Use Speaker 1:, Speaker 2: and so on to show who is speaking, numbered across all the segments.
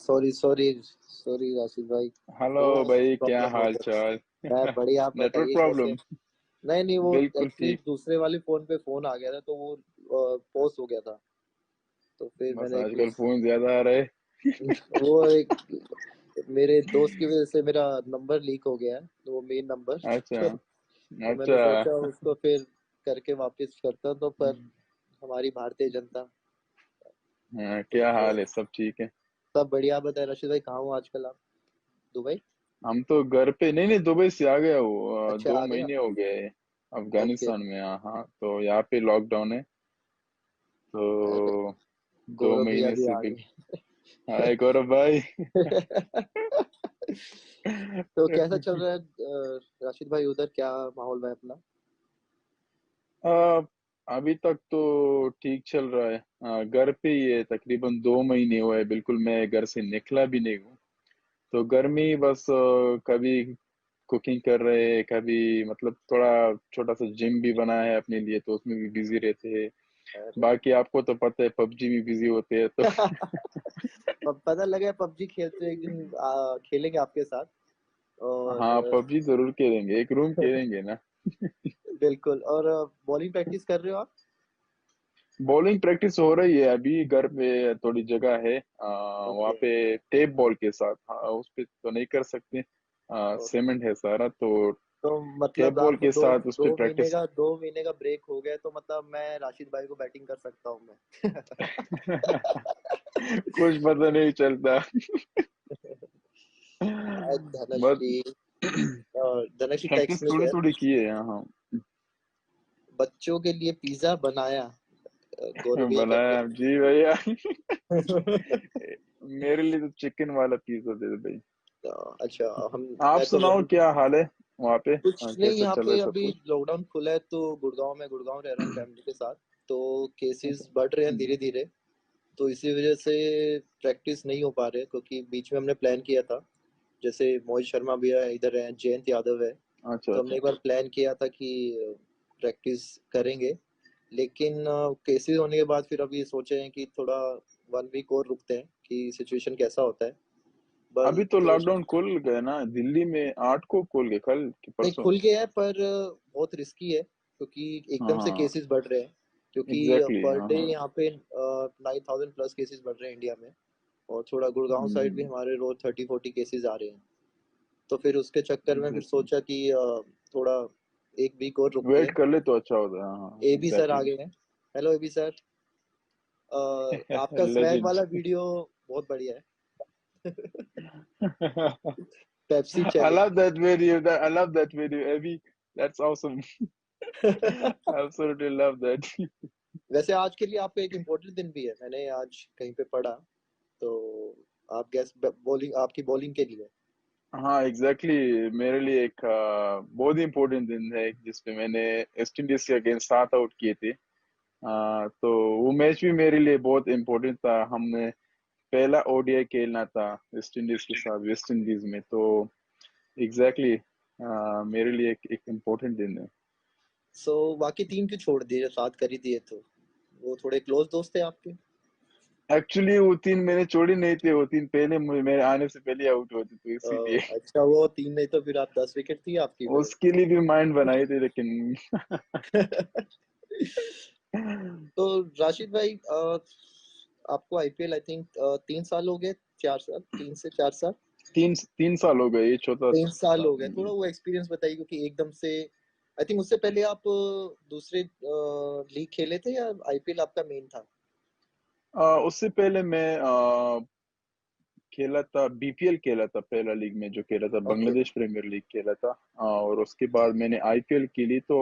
Speaker 1: Sorry sorry sorry Rashid भाई।
Speaker 2: Hello
Speaker 1: वो
Speaker 2: भाई, क्या
Speaker 1: प्रॉब्लम हो
Speaker 2: हाल
Speaker 1: गया।
Speaker 2: चाल?
Speaker 1: मैं बढ़िया, आप
Speaker 2: नेटवर्क
Speaker 1: बताइए कैसे।
Speaker 2: प्रॉब्लम।
Speaker 1: नहीं नहीं, वो
Speaker 2: बिल्कुल
Speaker 1: एक्चुअली
Speaker 2: ठीक।
Speaker 1: दूसरे वाले फोन पे फोन आ गया था तो वो पॉज हो गया था। तो फिर
Speaker 2: बस
Speaker 1: मैंने एक
Speaker 2: आजकल फोन ज्यादा आ रहे।
Speaker 1: वो एक मेरे दोस्त की वजह से मेरा नंबर लीक हो गया है, तो वो मेन नंबर
Speaker 2: अच्छा।
Speaker 1: तो मैंने
Speaker 2: अच्छा।
Speaker 1: सोचा उसको फिर करके वापस करता, तो पर हमारी भारतीय जनता।
Speaker 2: हाँ,
Speaker 1: तो
Speaker 2: क्या
Speaker 1: फिर
Speaker 2: हाल है? सब ठीक है।
Speaker 1: सब बढ़िया। आप बताए रशीद भाई, कहाँ हो आजकल आप? दुबई?
Speaker 2: हम तो घर पे नहीं नहीं, दुबई से आ गया हूँ।
Speaker 1: अच्छा,
Speaker 2: दो
Speaker 1: आ गए आप?
Speaker 2: महीने हो गए
Speaker 1: ओके।
Speaker 2: अफगानिस्तान में। हाँ हाँ, तो यहाँ पे लॉकडाउन है।
Speaker 1: अरे,
Speaker 2: तो दो
Speaker 1: गौरव भैया
Speaker 2: महीने
Speaker 1: भी
Speaker 2: से
Speaker 1: आ
Speaker 2: भी।
Speaker 1: गए।
Speaker 2: हाय गौरव भाई।
Speaker 1: तो कैसा चल रहा है राशिद भाई, उधर क्या माहौल है अपना?
Speaker 2: आ, अभी तक तो ठीक चल रहा है। घर पे ही है, तकरीबन 2 महीने हुए, बिल्कुल मैं घर से निकला भी नहीं हूँ। तो गर्मी बस, कभी कुकिंग कर रहे हैं, कभी मतलब थोड़ा छोटा सा जिम भी बनाया है अपने लिए, तो उसमें भी बिजी रहते हैं।
Speaker 1: अरे
Speaker 2: बाकी आपको तो पता है, पबजी में बिजी होते हैं तो।
Speaker 1: पता लगा पबजी खेलते हैं, एक दिन खेलेंगे आपके साथ।
Speaker 2: हाँ,
Speaker 1: और
Speaker 2: पबजी जरूर खेलेंगे, एक रूम खेलेंगे ना।
Speaker 1: बिल्कुल। और बॉलिंग प्रैक्टिस कर रहे हो आप?
Speaker 2: बॉलिंग प्रैक्टिस हो रही है अभी घर पे, थोड़ी जगह है वहाँ
Speaker 1: ओके
Speaker 2: पे टेप बॉल के साथ। हाँ, उस पे तो नहीं कर सकते।
Speaker 1: ओके।
Speaker 2: सीमेंट है सारा, तो
Speaker 1: तो
Speaker 2: टेप
Speaker 1: मतलब
Speaker 2: बॉल
Speaker 1: आपको
Speaker 2: के
Speaker 1: दो
Speaker 2: साथ उस पे
Speaker 1: दो महीने
Speaker 2: प्रैक्टिस।
Speaker 1: का 2 महीने का ब्रेक हो गया, तो मतलब मैं राशिद भाई को बैटिंग कर सकता हूँ मैं।
Speaker 2: कुछ पता नहीं चलता।
Speaker 1: आज
Speaker 2: बस
Speaker 1: धनश्री और धनश्री
Speaker 2: प्रैक्टिस
Speaker 1: टेक्स्ट में
Speaker 2: थोड़ी
Speaker 1: है,
Speaker 2: थोड़ी की है यहाँ।
Speaker 1: बच्चों के लिए पिज्जा बनाया। गौरव भैया कहते
Speaker 2: बनाया जी भैया।
Speaker 1: हैं।
Speaker 2: मेरे लिए तो चिकन वाला पिज्जा दे दो भाई।
Speaker 1: तो अच्छा, हम
Speaker 2: आप
Speaker 1: मैं तो
Speaker 2: सुनाओ,
Speaker 1: वही।
Speaker 2: क्या हाल है वहाँ पे?
Speaker 1: कुछ नहीं,
Speaker 2: कैसा
Speaker 1: यहाँ
Speaker 2: चल रहा है
Speaker 1: पे
Speaker 2: सब
Speaker 1: अभी
Speaker 2: कुछ?
Speaker 1: लॉकडाउन खुला है तो गुड़गांव रह रहा हूँ फैमिली के साथ। तो केसेस बढ़ रहे हैं धीरे धीरे। तो इसी वजह से प्रैक्टिस नहीं हो पा रहे, क्योंकि बीच में हमने प्लान किया था। जैसे मोहित शर्मा भी है, इधर है जयंत यादव है।
Speaker 2: अच्छा
Speaker 1: तो हमने
Speaker 2: अच्छा।
Speaker 1: एक बार प्लान किया था कि प्रैक्टिस करेंगे। लेकिन केसेस होने के बाद फिर अभी सोचे हैं कि थोड़ा 1 वीक और रुकते हैं कि सिचुएशन कैसा होता है।
Speaker 2: अभी तो
Speaker 1: बट
Speaker 2: लॉकडाउन खुल गया ना दिल्ली में, 8 को खुल गए, कल कि
Speaker 1: नहीं,
Speaker 2: परसों।
Speaker 1: खुल गया है पर बहुत रिस्की है, क्योंकि एकदम से
Speaker 2: हाँ,
Speaker 1: केसेस बढ़ रहे हैं। क्योंकि
Speaker 2: एग्जैक्टली,
Speaker 1: पर
Speaker 2: हाँ
Speaker 1: डे
Speaker 2: हाँ।
Speaker 1: यहाँ पे 9,000 प्लस केसेस बढ़ रहे हैं इंडिया में। और थोड़ा गुड़गांव साइड भी
Speaker 2: हम्म।
Speaker 1: हमारे रोज 30-40 केसेस आ रहे हैं। तो फिर उसके चक्कर में फिर
Speaker 2: एग्जैक्टली,
Speaker 1: सोचा कि थोड़ा 1 वीक और रुकते
Speaker 2: वेट
Speaker 1: हैं।
Speaker 2: कर ले तो अच्छा होता है, हाँ हाँ,
Speaker 1: ए बी सर आ
Speaker 2: एग्जैक्टली।
Speaker 1: गए हैं। Hello A B sir. आपका स्वैग
Speaker 2: लेजेंड।
Speaker 1: वाला वीडियो बहुत बढ़िया है। Pepsi
Speaker 2: I
Speaker 1: challenge.
Speaker 2: love that video. I love that video, Abby. That's awesome. Absolutely love that.
Speaker 1: वैसे आज के लिए आपका एक इम्पोर्टेंट दिन भी है, मैंने आज कहीं पे पढ़ा। तो आप गैस बॉलिंग, आपकी बॉलिंग के लिए।
Speaker 2: हाँ एग्जैक्टली, मेरे लिए एक बहुत ही इम्पोर्टेंट दिन है जिसपे मैंने वेस्ट इंडीज के अगेंस्ट 7 आउट किए थे। तो वो मैच भी मेरे लिए बहुत इम्पोर्टेंट था। हमने पहला ओडीआई खेलना था वेस्ट इंडीज के साथ, वेस्ट इंडीज में। तो एग्जैक्टली मेरे लिए एक इम्पोर्टेंट दिन है।
Speaker 1: सो बाकी तीन क्यों छोड़ दिए, जब साथ कर ही दिए तो? वो थोड़े क्लोज दोस्त थे आपके?
Speaker 2: एक्चुअली वो 3 मैंने छोड़ी नहीं थे, वो 3 पहले मेरे आने से पहले आउट होते, तो इसीलिए।
Speaker 1: अच्छा, वो तीन नहीं तो फिर आप 10 विकेट थी आपकी फिर।
Speaker 2: उसके लिए भी माइंड बनाए थे लेकिन।
Speaker 1: तो राशिद भाई, आपको आईपीएल आई थिंक 3 साल हो गए, 4 साल, 3 से 4 साल।
Speaker 2: 3 3 साल हो गए, ये चौथा
Speaker 1: 3 साल
Speaker 2: साल
Speaker 1: हो गए,
Speaker 2: है
Speaker 1: थोड़ा
Speaker 2: जी।
Speaker 1: वो एक्सपीरियंस बताइए, क्योंकि एकदम से आई थिंक उससे पहले आप दूसरे लीग खेले थे या आईपीएल आपका मेन था?
Speaker 2: उससे पहले मैं खेला था, बीपीएल खेला था, पहला लीग में जो खेला था
Speaker 1: ओके।
Speaker 2: बांग्लादेश प्रीमियर लीग खेला था। और उसके बाद मैंने आईपीएल खेली। तो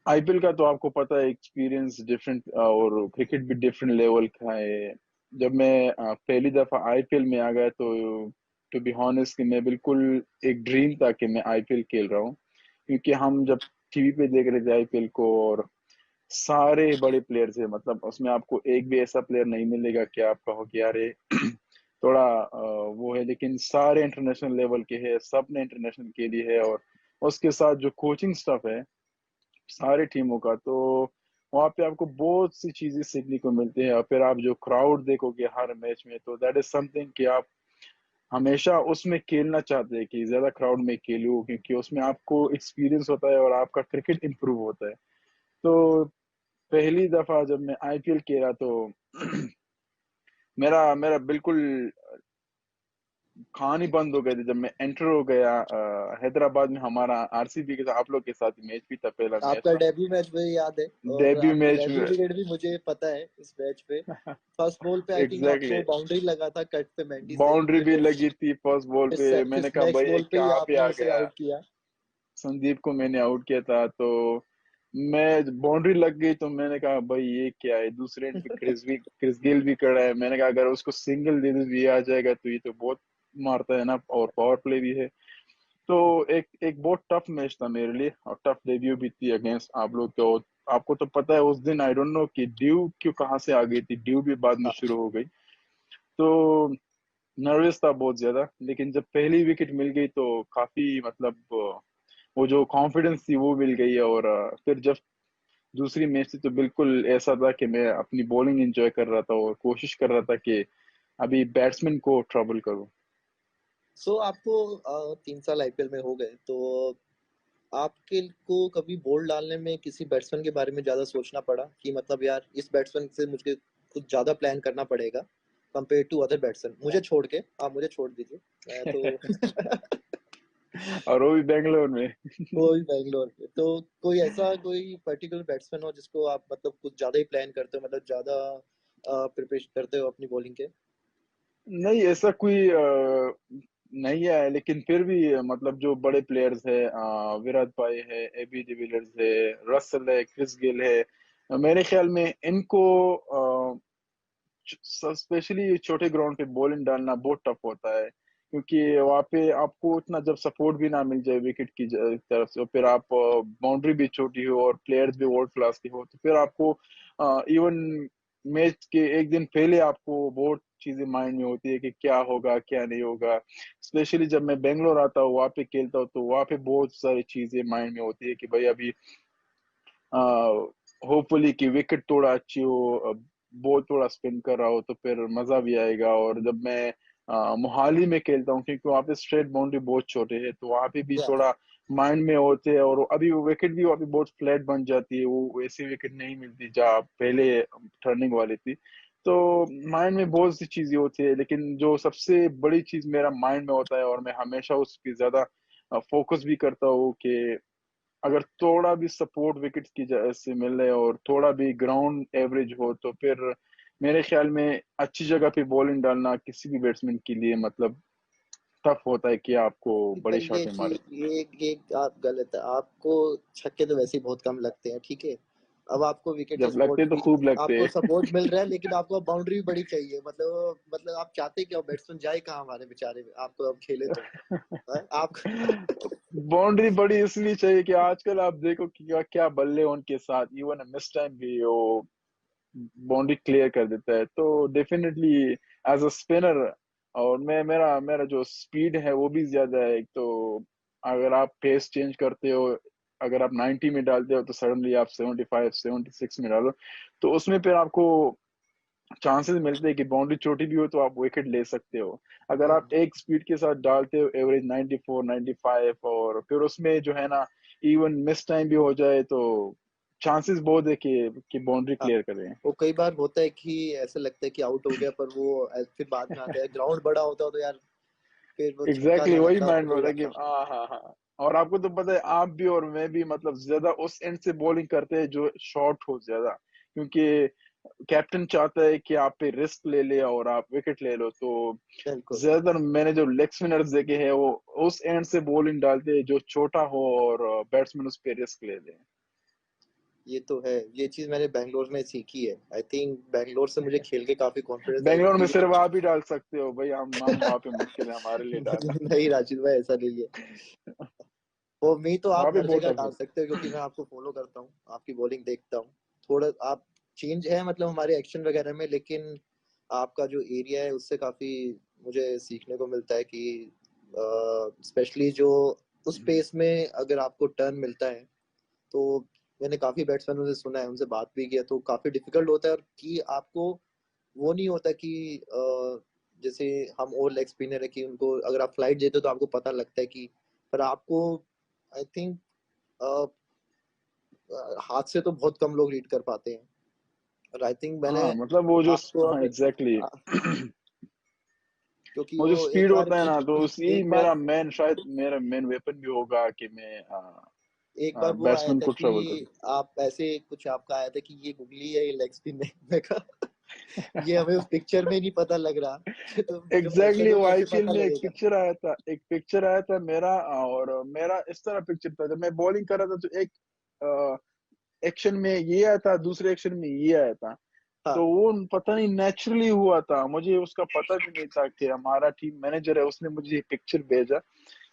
Speaker 2: आईपीएल का तो आपको पता है, एक्सपीरियंस डिफरेंट, और क्रिकेट भी डिफरेंट लेवल का है। जब मैं पहली दफा आईपीएल में आ गया तो टू बी हॉनेस्ट कि मैं बिल्कुल, एक ड्रीम था कि मैं आईपीएल खेल रहा हूँ। क्योंकि हम जब टीवी पे देख रहे थे आईपीएल को, और सारे बड़े प्लेयर थे, मतलब उसमें आपको एक भी ऐसा प्लेयर नहीं मिलेगा कि आप कहो कि यार ये थोड़ा वो है, लेकिन सारे इंटरनेशनल लेवल के हैं, सब ने इंटरनेशनल के लिए है। और उसके साथ जो कोचिंग स्टाफ है सारे टीमों का, तो वहाँ पे आपको बहुत सी चीजें सीखने को मिलती है। और फिर आप जो क्राउड देखोगे हर मैच में, तो दैट इज समथिंग कि आप हमेशा उसमें खेलना चाहते हैं कि ज्यादा क्राउड में खेलूं, क्योंकि उसमें आपको एक्सपीरियंस होता है और आपका क्रिकेट इंप्रूव होता है। तो पहली दफा जब मैं आईपीएल खेला तो मेरा मेरा बिल्कुल खान ही बंद हो गए थे जब मैं एंटर हो गया हैदराबाद में। हमारा आरसीबी के साथ, आप लोग के साथ मैच भी था, पहला मैच
Speaker 1: आपका
Speaker 2: था,
Speaker 1: डेब्यू मैच मुझे याद है, और
Speaker 2: डेब्यू
Speaker 1: आपकी
Speaker 2: मैच
Speaker 1: डेब्यू
Speaker 2: में।
Speaker 1: विकेट भी मुझे पता है इस मैच पे। फर्स्ट बॉल पे आई थिंक
Speaker 2: एग्जैक्टली
Speaker 1: आपको
Speaker 2: exactly.
Speaker 1: बाउंड्री लगा था कट पे मेंडी से,
Speaker 2: बाउंड्री
Speaker 1: फिर
Speaker 2: भी लगी थी फर्स्ट बॉल पे। मैंने
Speaker 1: फिर
Speaker 2: कहा
Speaker 1: नेक्स्ट
Speaker 2: भाई ये
Speaker 1: बॉल पे ही
Speaker 2: कहाँ पे
Speaker 1: आपने
Speaker 2: आ
Speaker 1: उसे
Speaker 2: गया।
Speaker 1: आउट किया।
Speaker 2: संदीप को मैंने आउट किया था, तो मैं बाउंड्री लग गई तो मैंने कहा भाई ये क्या है। दूसरे एंड पे क्रिस गेल भी खड़ा है। मैंने कहा अगर उसको सिंगल दे दे ये आ जाएगा, तो ये तो बहुत मारता है ना, और पावर प्ले भी है। तो एक एक बहुत टफ मैच था मेरे लिए, और टफ डेब्यू भी थी अगेंस्ट आप लोग। तो आपको तो पता है उस दिन आई डोंट नो कि ड्यू क्यों कहाँ से आ गई थी, ड्यू भी बाद में शुरू हो गई। तो नर्वस था बहुत ज्यादा, लेकिन जब पहली विकेट मिल गई तो काफी मतलब वो जो कॉन्फिडेंस थी वो मिल गई। और फिर जब दूसरी मैच थी तो बिल्कुल ऐसा था कि मैं अपनी बॉलिंग एंजॉय कर रहा था और कोशिश कर रहा था कि अभी बैट्समैन को ट्रबल करूं।
Speaker 1: सो आपको 3 साल आईपीएल में हो गए, तो आपके को कभी बॉल डालने में किसी बैट्समैन के बारे में ज्यादा सोचना पड़ा कि मतलब यार इस बैट्समैन से मुझे कुछ ज्यादा प्लान करना पड़ेगा कंपेयर टू अदर बैट्समैन, मुझे छोड़ के, आप मुझे छोड़ दीजिए, मैं तो
Speaker 2: और वो भी बेंगलोर में।
Speaker 1: वो भी बैंगलोर पे, तो कोई ऐसा कोई पर्टिकुलर बैट्समैन हो जिसको आप मतलब कुछ ज्यादा ही प्लान करते हो, मतलब ज्यादा प्रिपरेशन करते हो अपनी बॉलिंग के?
Speaker 2: नहीं ऐसा कोई नहीं है, लेकिन फिर भी मतलब जो बड़े प्लेयर्स है, विराट भाई है, एबी डिविलियर्स है, रसल है, क्रिस गेल है, मेरे ख्याल में इनको स्पेशली छोटे ग्राउंड पे बॉलिंग डालना बहुत टफ होता है। क्योंकि वहाँ पे आपको उतना जब सपोर्ट भी ना मिल जाए विकेट की तरफ से, और फिर आप बाउंड्री भी छोटी हो और प्लेयर्स भी वर्ल्ड क्लास के हो, तो फिर आपको इवन मैच के एक दिन पहले आपको बहुत चीजें माइंड में होती है कि क्या होगा क्या नहीं होगा। स्पेशली जब मैं बेंगलोर आता हूँ वहाँ पे खेलता हूँ, तो वहाँ पे बहुत सारी चीजें माइंड में होती है कि भाई अभी होपफुली कि विकेट थोड़ा अच्छी हो, बॉल थोड़ा स्पिन कर रहा हो, तो फिर मजा भी आएगा। और जब मैं मोहाली में खेलता हूँ, क्योंकि वहाँ पे स्ट्रेट बाउंड्री बहुत छोटे है, तो वहाँ पे भी
Speaker 1: या
Speaker 2: थोड़ा माइंड में होते हैं। और अभी वो विकेट भी वहाँ पे बहुत फ्लैट बन जाती है, वो वैसी विकेट नहीं मिलती जहाँ पहले टर्निंग वाली थी। तो माइंड में बहुत सी चीजें होती है, लेकिन जो सबसे बड़ी चीज मेरा माइंड में होता है और मैं हमेशा उस पर ज्यादा फोकस भी करता हूँ कि अगर थोड़ा भी सपोर्ट विकेट की से मिले और थोड़ा भी ग्राउंड एवरेज हो, तो फिर मेरे ख्याल में अच्छी जगह पे बॉलिंग डालना किसी भी बैट्समैन के लिए मतलब टफ होता है कि आपको बड़ी
Speaker 1: भाई ये
Speaker 2: शॉटें मारे।
Speaker 1: चीज, ये आप गलत है, आपको छक्के तो वैसे ही बहुत कम लगते हैं, ठीक है? अब आपको विकेट से
Speaker 2: जब लगते
Speaker 1: सपोर्ट
Speaker 2: तो
Speaker 1: भी,
Speaker 2: खूब लगते
Speaker 1: आपको
Speaker 2: हैं।
Speaker 1: सपोर्ट मिल रहा है, लेकिन आपको बाउंड्री भी बड़ी चाहिए, मतलब आप चाहते क्या हो, बैट्समैन जाए कहाँ हमारे बेचारे, आपको अब खेले तो आप
Speaker 2: बाउंड्री बड़ी इसलिए चाहिए कि आजकल आप देखो कि क्या क्या बल्ले उनके साथ, इवन मिस टाइम भी वो बाउंड्री क्लियर कर देता है। तो डेफिनेटली एज अ स्पिनर, और मैं मेरा मेरा जो स्पीड है वो भी ज्यादा है। तो अगर आप पेस चेंज करते हो, अगर आप 90 में डालते हो तो सडनली आप 75 76 में डालो, तो उसमें फिर आपको चांसेस मिलते हैं कि बाउंड्री छोटी भी हो तो आप विकेट ले सकते हो। अगर आप एक स्पीड के साथ डालते हो एवरेज 94 95, और फिर उसमें जो है ना इवन मिस टाइम भी हो जाए, तो चांसेस बहुत है कि बाउंड्री
Speaker 1: हाँ,
Speaker 2: क्लियर करें।
Speaker 1: वो कई बार होता है कि ऐसा लगता है कि आउट हो गया, पर वो फिर बाद में आता है, ग्राउंड बड़ा होता है तो यार फिर वो छक्का
Speaker 2: एग्जैक्टली
Speaker 1: ना
Speaker 2: वही
Speaker 1: लगता तो
Speaker 2: माइंड में
Speaker 1: हो
Speaker 2: होता है कि
Speaker 1: जाता।
Speaker 2: हाँ हाँ हाँ। और आपको तो पता है, आप भी और मैं भी मतलब ज्यादा उस एंड से बॉलिंग करते हैं जो शॉर्ट हो ज्यादा, क्योंकि कैप्टन चाहता है कि आप पे रिस्क ले ले और आप विकेट ले लो। तो
Speaker 1: बिल्कुल,
Speaker 2: ज्यादातर मैंने जो लेग स्पिनर्स देखे हैं वो उस एंड से बॉलिंग डालते हैं जो छोटा हो और बैट्समैन उस पे रिस्क ले ले।
Speaker 1: ये तो है, ये चीज मैंने बैंगलोर में सीखी है, आई थिंक बैंगलोर से मुझे खेल के काफी कॉन्फिडेंस आई,
Speaker 2: बेंगलोर में
Speaker 1: क्योंकि
Speaker 2: सिर्फ आप ही डाल सकते हो भाई, हम वहां पे मुश्किल है हमारे लिए डालना।
Speaker 1: नहीं राशिद भाई, ऐसा नहीं है, वो मी तो
Speaker 2: वहां
Speaker 1: आप
Speaker 2: पे
Speaker 1: हर
Speaker 2: बहुत
Speaker 1: जगह
Speaker 2: टफ
Speaker 1: डाल
Speaker 2: होता
Speaker 1: सकते हो, क्योंकि मैं आपको फॉलो करता हूँ, आपकी बॉलिंग देखता हूँ, थोड़ा आप चेंज है मतलब हमारे एक्शन वगैरह में, लेकिन आपका जो एरिया है उससे काफी मुझे सीखने को मिलता है कि स्पेशली जो उस
Speaker 2: है।
Speaker 1: पेस में अगर आपको टर्न मिलता है, तो मैंने काफी बैट्समैनों से सुना है, उनसे बात भी किया, तो काफी डिफिकल्ट होता है। और कि आपको वो नहीं होता कि जैसे हम और लेग स्पिनर है कि उनको अगर आप फ्लाइट देते हो तो आपको पता लगता है कि, पर आपको आई थिंक हाथ से तो बहुत कम लोग रीड कर पाते हैं। और आई थिंक मैंने
Speaker 2: हाँ मतलब वो जो,
Speaker 1: आपको
Speaker 2: हाँ एग्जैक्टली
Speaker 1: आ, क्योंकि
Speaker 2: वो जो
Speaker 1: वो एक
Speaker 2: स्पीड
Speaker 1: बार
Speaker 2: होता है
Speaker 1: भी
Speaker 2: ना, तो उसी
Speaker 1: एक बार
Speaker 2: मेरा मेन, शायद मेरा मेन वेपन भी होगा कि मैं
Speaker 1: एक बार वो आया
Speaker 2: बैट्समैन
Speaker 1: था
Speaker 2: को
Speaker 1: कि
Speaker 2: ट्रबल करूँ।
Speaker 1: आप ऐसे कुछ आपका आया था कि ये गुगली है, ये लेग स्पिन है। मैं कहा ये हमें उस पिक्चर में नहीं पता लग रहा, कि तो जो
Speaker 2: एग्जैक्टली
Speaker 1: बैट्समैन को
Speaker 2: वो
Speaker 1: कैसे
Speaker 2: आईपीएल
Speaker 1: पता
Speaker 2: में
Speaker 1: लगेगा।
Speaker 2: एक पिक्चर आया था मेरा, और मेरा इस तरह पिक्चर था, जब मैं बॉलिंग कर रहा था तो एक एक्शन में ये आया था, दूसरे एक्शन में ये आया था। तो
Speaker 1: हाँ,
Speaker 2: वो पता नहीं नेचुरली हुआ था, मुझे उसका पता भी नहीं था कि हमारा टीम मैनेजर है, उसने मुझे पिक्चर भेजा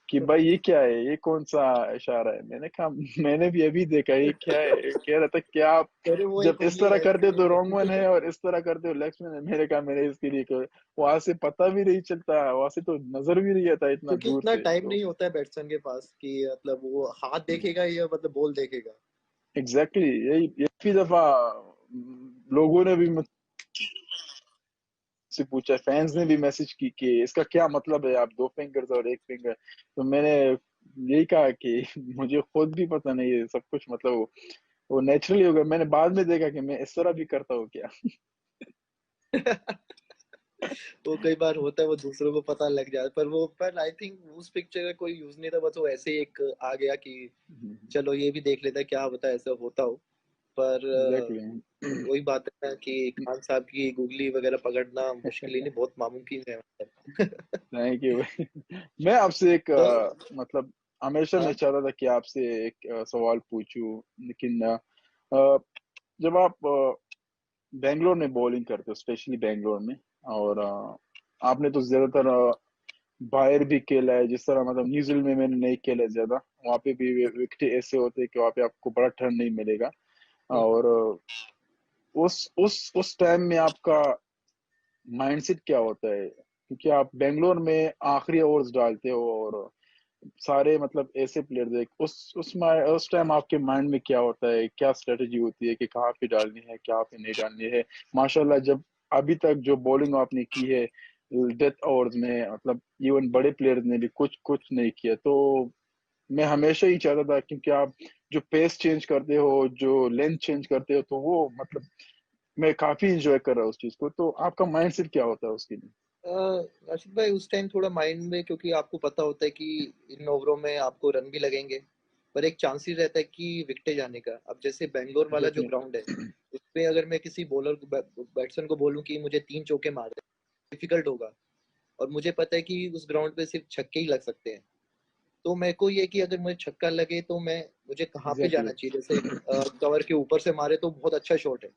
Speaker 2: कि भाई ये क्या है, ये कौन सा इशारा है। मैंने कहा मैंने भी अभी देखा, ये क्या है। कह रहा था क्या आप
Speaker 1: अरे वो एक
Speaker 2: जब इस
Speaker 1: उंगली
Speaker 2: तरह
Speaker 1: है
Speaker 2: करते हो तो रॉन्ग वन
Speaker 1: इसलिए।
Speaker 2: है, और इस तरह करते हो लेग स्पिन है। मैंने कहा मैंने इसके लिए वहां से पता भी नहीं चलता, वहां से तो नजर भी नहीं आता इतना
Speaker 1: क्योंकि
Speaker 2: दूर
Speaker 1: इतना
Speaker 2: से
Speaker 1: टाइम
Speaker 2: तो।
Speaker 1: नहीं होता है बैट्समैन के पास कि मतलब वो हाथ देखेगा या मतलब बॉल देखेगा।
Speaker 2: एग्जैक्टली यही, एक ही दफा लोगों ने भी से पूछा, फैंस ने भी मैसेज की कि इसका क्या मतलब है, आप दो फिंगर्स और एक फिंगर। तो मैंने यही कहा कि मुझे खुद भी पता नहीं है सब कुछ, मतलब वो नेचुरली हो गया। मैंने बाद में देखा कि मैं इस तरह भी करता हूँ क्या।
Speaker 1: वो कई बार होता है, वो दूसरों को पता लग जाता है, पर वो पर आई थिंक उस पिक्चर का कोई यूज नहीं था, बस वो ऐसे ही एक आ गया कि चलो ये भी देख लेता है, क्या होता है ऐसा होता हो। पर
Speaker 2: एग्जैक्टली।
Speaker 1: वही बात है ना कि खान साहब की गूगली वगैरह पकड़ना मुश्किल ही नहीं, बहुत नामुमकिन है मतलब।
Speaker 2: थैंक यू भाई। मैं आपसे एक
Speaker 1: तो
Speaker 2: मतलब हमेशा मैं
Speaker 1: हाँ,
Speaker 2: चाहता था कि आपसे एक सवाल पूछूं, लेकिन अ, जब आप बेंगलोर में बॉलिंग करते हो, स्पेशली बेंगलोर में, और आपने तो ज्यादातर बाहर भी खेला है, जिस तरह मतलब न्यूजीलैंड में मैंने नहीं खेला ज्यादा। वहाँ पे भी विकेट ऐसे होते हैं कि वहाँ पे आपको बड़ा टर्न नहीं मिलेगा। और उस टाइम में आपका माइंडसेट क्या होता है, क्योंकि आप बेंगलोर में आखिरी ओवर्स डालते हो, और सारे मतलब ऐसे प्लेयर देख उस टाइम आपके माइंड में क्या होता है, क्या स्ट्रेटेजी होती है कि कहाँ पे डालनी है, कहाँ पे नहीं डालनी है। माशाल्लाह, जब अभी तक जो बॉलिंग आपने की है डेथ ओवर्स में, मतलब इवन बड़े प्लेयर्स ने भी कुछ कुछ नहीं किया। तो मैं हमेशा ही चाहता था, क्योंकि आप जो पेस चेंज करते हो, जो लेंथ चेंज करते हो, तो वो मतलब मैं काफी इंजॉय कर रहा हूँ उस चीज को। तो आपका माइंडसेट क्या होता है उसके लिए?
Speaker 1: आशिक भाई उस टाइम थोड़ा माइंड में, क्योंकि आपको पता होता है कि इन ओवरों में आपको रन भी लगेंगे, पर एक चांसेस रहता है कि विकेटे जाने का। अब जैसे बेंगलोर वाला जो
Speaker 2: एग्जैक्टली।
Speaker 1: ग्राउंड है, उसपे अगर मैं किसी बॉलर को बैट्समैन को बोलूं कि मुझे 3 चौके मार दे, डिफिकल्ट होगा। और मुझे पता है कि उस ग्राउंड पे सिर्फ छक्के ही लग सकते हैं। तो मेरे को ये कि अगर मुझे छक्का लगे तो मैं मुझे कहाँ पे
Speaker 2: एग्जैक्टली।
Speaker 1: जाना चाहिए। जैसे कवर के ऊपर से मारे तो बहुत अच्छा शॉट है,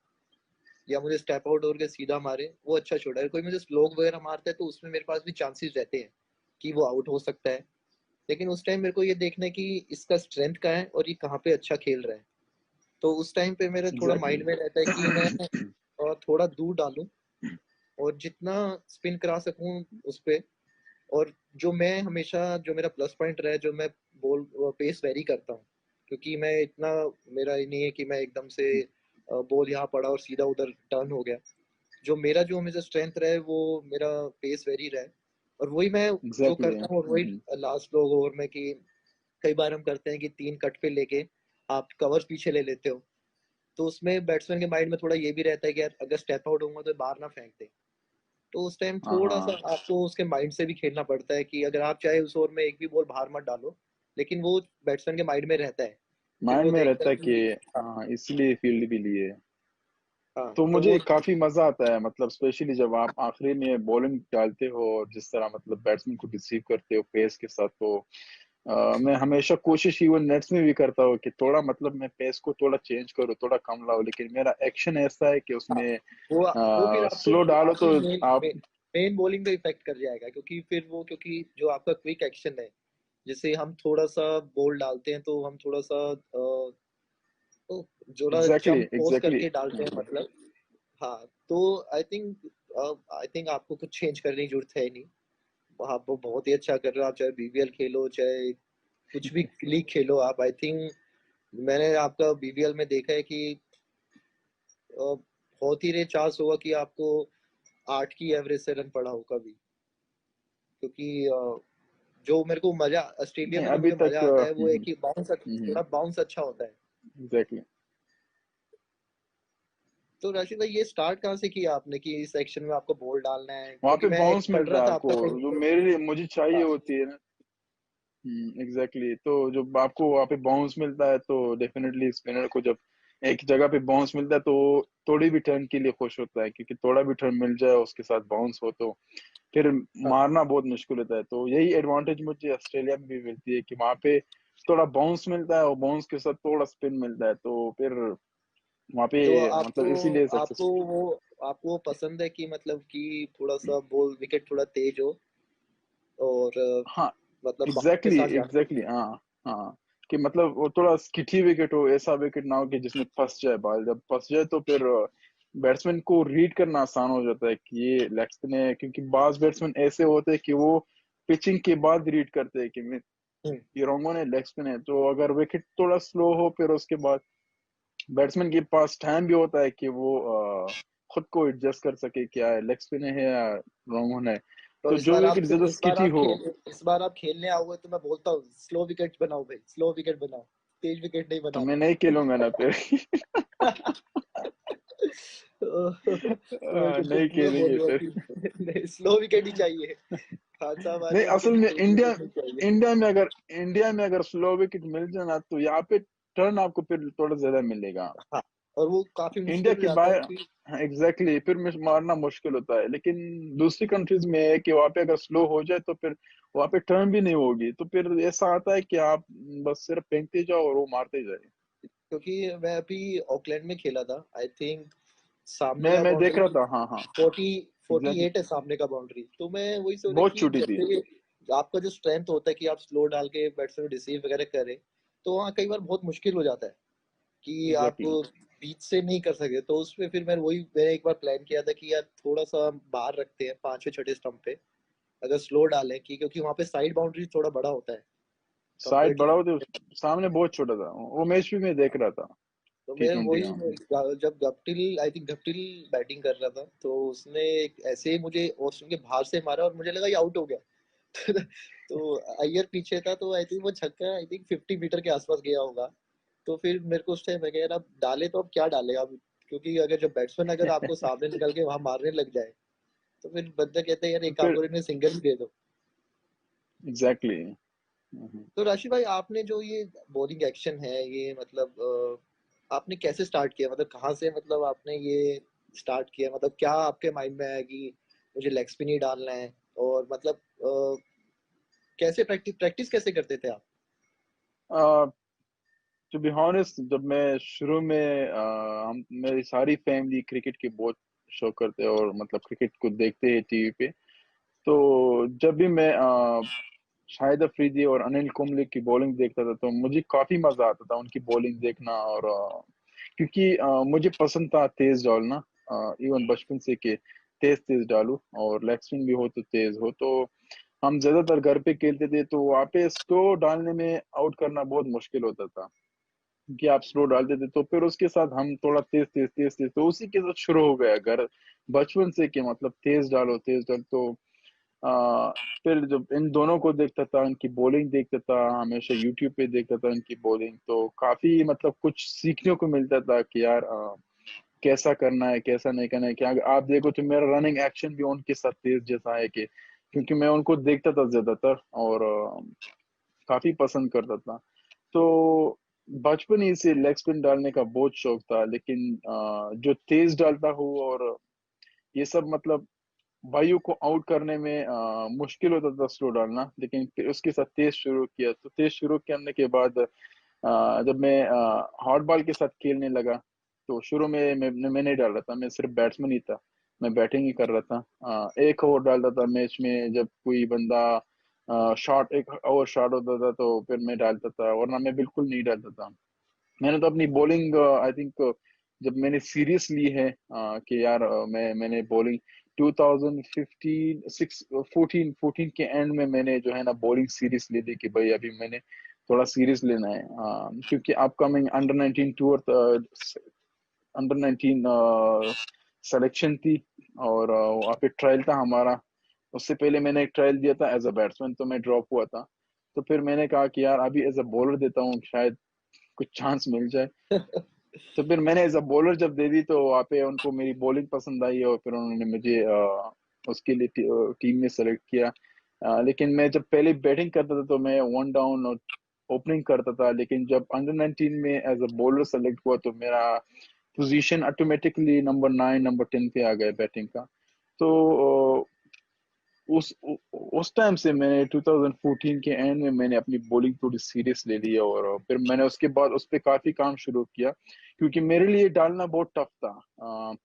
Speaker 1: या मुझे स्टेप आउट होकर सीधा मारे वो अच्छा शॉट है। अगर कोई मुझे स्लोग वगैरह मारता है तो उसमें मेरे पास भी चांसेस रहते हैं कि वो आउट हो सकता है। लेकिन उस टाइम मेरे को ये देखना है कि इसका स्ट्रेंथ क्या है और ये कहाँ पे अच्छा खेल रहा है। तो उस टाइम पे मेरे थोड़ा
Speaker 2: एग्जैक्टली।
Speaker 1: माइंड में रहता है कि मैं थोड़ा दूर डालूं और जितना स्पिन करा सकूं उस पे। और जो मैं हमेशा, जो मेरा प्लस पॉइंट रहा है, जो मैं बॉल पेस वेरी करता हूँ, क्योंकि मैं इतना, मेरा ये नहीं है कि मैं एकदम से बॉल यहाँ पड़ा और सीधा उधर टर्न हो गया। जो मेरा जो हमेशा स्ट्रेंथ रहा है वो मेरा पेस वेरी रहा है। और वही मैं जो
Speaker 2: एग्जैक्टली।
Speaker 1: करता हूँ, और वही लास्ट लोग ओवर में कि कई बार हम करते हैं कि 3 कट पे लेके आप कवर पीछे ले लेते हो। तो उसमें बैट्समैन के माइंड में थोड़ा ये भी रहता है कि यार अगर स्टेप आउट होगा तो बाहर ना फेंक दे। तो उस टाइम
Speaker 2: हाँ
Speaker 1: थोड़ा सा
Speaker 2: हाँ,
Speaker 1: आपको उसके माइंड से भी खेलना पड़ता है कि अगर आप चाहे उस ओवर में एक भी बॉल बाहर मत डालो, लेकिन वो बैट्समैन के माइंड में रहता है। फिर
Speaker 2: माइंड
Speaker 1: वो
Speaker 2: में
Speaker 1: देखता
Speaker 2: रहता
Speaker 1: है
Speaker 2: है कि
Speaker 1: कि हाँ,
Speaker 2: हाँ इसलिए फील्ड भी लिए।
Speaker 1: हाँ,
Speaker 2: तो
Speaker 1: तो वो
Speaker 2: मुझे काफी मजा आता है, मतलब स्पेशली जब आप आखिरी में बॉलिंग डालते हो, और जिस तरह मतलब बैट्समैन को रिसीव करते हो पेस के साथ। तो मैं हमेशा कोशिश इवन नेट्स में भी करता हूँ कि थोड़ा मतलब मैं पेस को थोड़ा चेंज करूँ, थोड़ा कम लाऊं, लेकिन मेरा एक्शन ऐसा है कि
Speaker 1: हाँ,
Speaker 2: उसमें
Speaker 1: वो फिर आपको
Speaker 2: स्लो डालो
Speaker 1: आपकी
Speaker 2: तो
Speaker 1: मेन
Speaker 2: आप।
Speaker 1: मेन बॉलिंग पे इफेक्ट कर जाएगा, क्योंकि फिर वो, क्योंकि जो आपका क्विक एक्शन है, जैसे हम थोड़ा सा बॉल डालते हैं तो हम थोड़ा सा तो जोड़ा
Speaker 2: एग्जैक्टली
Speaker 1: जंप पोस्ट
Speaker 2: एग्जैक्टली।
Speaker 1: करके डालते हैं मतलब। हाँ, तो आई थिंक आपको कुछ चेंज करने की जरूरत है नहीं। आप वो बहुत ही अच्छा कर रहे हो, आप चाहे बीबीएल खेलो चाहे कुछ भी लीग खेलो, आप आई थिंक मैंने आपका बीबीएल में देखा है कि बहुत ही रेयर चांस होगा कि आपको 8 की एवरेज से रन पड़ा हो कभी, क्योंकि जो मेरे को मजा ऑस्ट्रेलिया
Speaker 2: नहीं
Speaker 1: में जो
Speaker 2: अभी
Speaker 1: मुझे
Speaker 2: तक।
Speaker 1: मजा आता है वो है कि बाउंस,
Speaker 2: हम्म।
Speaker 1: थोड़ा बाउंस अच्छा होता है।
Speaker 2: एग्जैक्टली।
Speaker 1: तो राशिद भाई, ये स्टार्ट कहाँ से किया आपने कि इस सेक्शन में आपको बॉल डालना है?
Speaker 2: वहां
Speaker 1: क्योंकि
Speaker 2: पे
Speaker 1: मैं एक
Speaker 2: बाउंस
Speaker 1: पढ़
Speaker 2: मिलता
Speaker 1: रहा
Speaker 2: है
Speaker 1: था
Speaker 2: आपको,
Speaker 1: आपका
Speaker 2: जो
Speaker 1: कहीं।
Speaker 2: मेरे लिए मुझे चाहिए
Speaker 1: हाँ।
Speaker 2: होती है ना। एग्जैक्टली तो जब आपको वहाँ पे बाउंस मिलता है तो डेफिनेटली स्पिनर को जब एक जगह पे बाउंस मिलता है तो थोड़ी भी टर्न के लिए खुश होता है, क्योंकि थोड़ा भी टर्न मिल जाए उसके साथ बाउंस हो तो फिर
Speaker 1: हाँ।
Speaker 2: मारना बहुत मुश्किल होता है। तो यही एडवांटेज मुझे ऑस्ट्रेलिया में भी मिलती है कि वहाँ पे थोड़ा बाउंस मिलता है और बाउंस के साथ थोड़ा स्पिन मिलता है, तो फिर वहाँ पे
Speaker 1: तो
Speaker 2: मतलब
Speaker 1: आपको
Speaker 2: इसीलिए
Speaker 1: आपको
Speaker 2: सक्सेसफुल।
Speaker 1: वो आपको पसंद है कि मतलब कि थोड़ा सा बॉल विकेट थोड़ा तेज हो और
Speaker 2: हाँ
Speaker 1: मतलब बाउंस के
Speaker 2: एग्जैक्टली
Speaker 1: साथ जाना हो?
Speaker 2: एग्जैक्टली हाँ। हाँ कि मतलब वो थोड़ा स्किठी विकेट हो, ऐसा विकेट ना हो कि जिसमें फंस जाए बॉल, जब फंस जाए तो फिर बैट्समैन को रीड करना आसान हो जाता है कि ये लेग स्पिन है, क्योंकि बाज बैट्समैन ऐसे होते हैं कि वो पिचिंग के बाद रीड करते हैं कि
Speaker 1: हम्म।
Speaker 2: ये रोंगो ने लेग स्पिन है, तो अगर विकेट थोड़ा स्लो हो फिर उसके बाद बैट्समैन के पास टाइम भी होता है कि वो खुद को एडजस्ट कर सके क्या है लेग स्पिन है या रोंगो है।
Speaker 1: तो
Speaker 2: तो जो विकेट ज्यादा स्किटी हो।
Speaker 1: इस बार आप खेलने आओगे तो मैं बोलता हूँ स्लो विकेट बनाओ भाई, स्लो विकेट बनाओ, तेज विकेट नहीं
Speaker 2: तो मैं
Speaker 1: बनाना।
Speaker 2: नहीं खेलूंगा ना फिर।
Speaker 1: तो मैं तुमको
Speaker 2: नहीं
Speaker 1: पूरा
Speaker 2: खेलेंगे
Speaker 1: बोलूंगा
Speaker 2: फिर।
Speaker 1: कि नहीं, स्लो विकेट ही चाहिए। खान साहब आ
Speaker 2: नहीं
Speaker 1: जाएंगे
Speaker 2: असल
Speaker 1: तो
Speaker 2: में
Speaker 1: स्लो विकेट नहीं चाहिए।
Speaker 2: इंडिया में अगर स्लो विकेट मिल जाए ना तो यहाँ पे टर्न आपको फिर थोड़ा ज्यादा मिलेगा।
Speaker 1: हाँ, और वो काफी
Speaker 2: इंडिया
Speaker 1: मुश्किल हो
Speaker 2: के
Speaker 1: जाता है
Speaker 2: बाहर
Speaker 1: कि
Speaker 2: एग्जैक्टली फिर मारना मुश्किल होता है, लेकिन दूसरी कंट्रीज में है कि वहाँ पे अगर स्लो हो जाए तो फिर वहाँ पे टर्न भी नहीं होगी, तो फिर ऐसा आता है कि आप बस सिर्फ फेंकते जाओ और वो मारते जाए।
Speaker 1: क्योंकि मैं अभी ऑकलैंड में खेला था, आई थिंक सामने का
Speaker 2: मैं देख रहा
Speaker 1: बाउंड्री
Speaker 2: था, हाँ हाँ।
Speaker 1: 40
Speaker 2: एग्जैक्टली
Speaker 1: 48 है सामने का बाउंड्री। तो मैं वही सोचा
Speaker 2: बहुत
Speaker 1: कि
Speaker 2: छोटी थी।
Speaker 1: जैसे आपका जो स्ट्रेंथ होता है कि आप स्लो डाल के बैट्समैन रिसीव वगैरह करें, तो वहाँ कई बार बहुत मुश्किल हो जाता है कि आप
Speaker 2: एग्जैक्टली
Speaker 1: बीच से नहीं कर सके। तो उसमें फिर मैंने एक बार प्लान किया था कि यार थोड़ा सा बाहर रखते हैं पांचवें छठे स्टंप पे, अगर स्लो डालें कि क्योंकि वहाँ पे साइड बाउंड्री थोड़ा बड़ा होता है
Speaker 2: साइड बड़ा
Speaker 1: कंपेरेटिवली।
Speaker 2: होते सामने बहुत छोटा था, वो मैच भी मैं देख रहा था।
Speaker 1: तो
Speaker 2: टी
Speaker 1: मैं
Speaker 2: ट्वेंटी
Speaker 1: वही
Speaker 2: हाँ।
Speaker 1: जब Guptill, I think Guptill batting कर रहा था, तो उसने ऐसे ही मुझे ऑस्टिन के बाहर से मारा और मुझे लगा ये आउट हो गया। तो अय्यर पीछे था, तो आई थिंक वो छक्का आई थिंक 50 मीटर के आसपास गया होगा। तो फिर मेरे को उस टाइम मैं कह यार अब डाले तो अब क्या डाले अब, क्योंकि अगर जब बैट्समैन अगर आपको सामने निकल के वहां मारने लग जाए, तो फिर बंदा कहते हैं यार एक काम
Speaker 2: फिर
Speaker 1: करो इन्हें सिंगल ही दे दो।
Speaker 2: एग्जैक्टली।
Speaker 1: तो राशि भाई, आपने जो ये बॉलिंग एक्शन है ये मतलब आपने कैसे स्टार्ट किया, मतलब कहाँ से मतलब आपने ये स्टार्ट किया, मतलब क्या आपके माइंड में आया कि मुझे लेग स्पिन ही डालना है? और मतलब कैसे प्रैक्टिस प्रैक्टिस कैसे करते थे आप?
Speaker 2: टू बी ऑनेस्ट जब मैं शुरू में हम मेरी सारी फैमिली क्रिकेट की बहुत शौक करते हैं और मतलब क्रिकेट को देखते हैं टीवी पे। तो जब भी मैं शाहिद अफरीदी और अनिल कुंबले की बॉलिंग देखता था तो मुझे काफी मजा आता था उनकी बॉलिंग देखना, और क्योंकि मुझे पसंद था तेज डालना, इवन बचपन से कि तेज तेज डालूं और लेग स्पिन भी हो तो तेज हो। तो हम ज्यादातर घर पे खेलते थे तो वहाँ पे स्लो डालने में आउट करना बहुत मुश्किल होता था, कि आप स्लो डालते थे तो फिर उसके साथ हम थोड़ा तेज तेज तेज तेज, तो उसी के साथ शुरू हो गया घर बचपन से कि मतलब तेज डालो तो आ, फिर जब इन दोनों को देखता था इनकी बॉलिंग देखता था, हमेशा यूट्यूब पे देखता था इनकी बॉलिंग, तो काफी मतलब कुछ सीखने को मिलता था कि यार कैसा करना है कैसा नहीं करना है। क्या आप देखो तो मेरा रनिंग एक्शन भी उनके साथ तेज जैसा है कि क्योंकि मैं उनको देखता था ज्यादातर और काफी पसंद करता था। तो बचपन ही से लेग स्पिन डालने का बहुत शौक था, लेकिन जो तेज डालता हूँ और ये सब मतलब वायु को आउट करने में मुश्किल होता था स्लो डालना, लेकिन फिर उसके साथ तेज शुरू किया तो तेज शुरू करने के बाद जब मैं हॉट बॉल के साथ खेलने लगा तो शुरू में मैं नहीं डाल रहा था, मैं सिर्फ बैट्समैन ही था, मैं बैटिंग ही कर रहा था। एक ओवर डालता था मैच में, जब कोई बंदा शॉट एक ओवर शॉट होता था तो फिर मैं डालता था, वरना मैं बिल्कुल नहीं डालता था। मैंने तो अपनी बॉलिंग आई थिंक जब मैंने सीरियस ली है कि यार मैंने बॉलिंग 2015 6 14 14 के एंड में मैंने जो है ना बॉलिंग सीरीज ले ली कि भाई अभी मैंने थोड़ा सीरियस लेना है, क्योंकि upcoming under 19 tour, under 19 selection थी, और वहाँ पे ट्रायल था हमारा। उससे पहले मैंने एक ट्रायल दिया था एज अ बैट्समैन, तो मैं ड्रॉप हुआ था। तो फिर मैंने कहा कि यार अभी एज अ बॉलर देता हूँ, शायद कुछ चांस मिल जाए। तो फिर मैंने एज अ बॉलर जब दे दी, तो वहाँ पे उनको मेरी बॉलिंग पसंद आई, और फिर उन्होंने मुझे उसके लिए टीम में सेलेक्ट किया। लेकिन मैं जब पहले बैटिंग करता था तो मैं वन डाउन और ओपनिंग करता था, लेकिन जब अंडर 19 में एज अ बॉलर सेलेक्ट हुआ तो मेरा पोजीशन ऑटोमेटिकली नंबर 9 नंबर 10 पे आ गया बैटिंग का। तो उस टाइम से मैंने 2014 के एंड में मैंने अपनी बॉलिंग थोड़ी सीरियस ले ली, और फिर मैंने उसके बाद उस पर काफी काम शुरू किया, क्योंकि मेरे लिए डालना बहुत टफ था।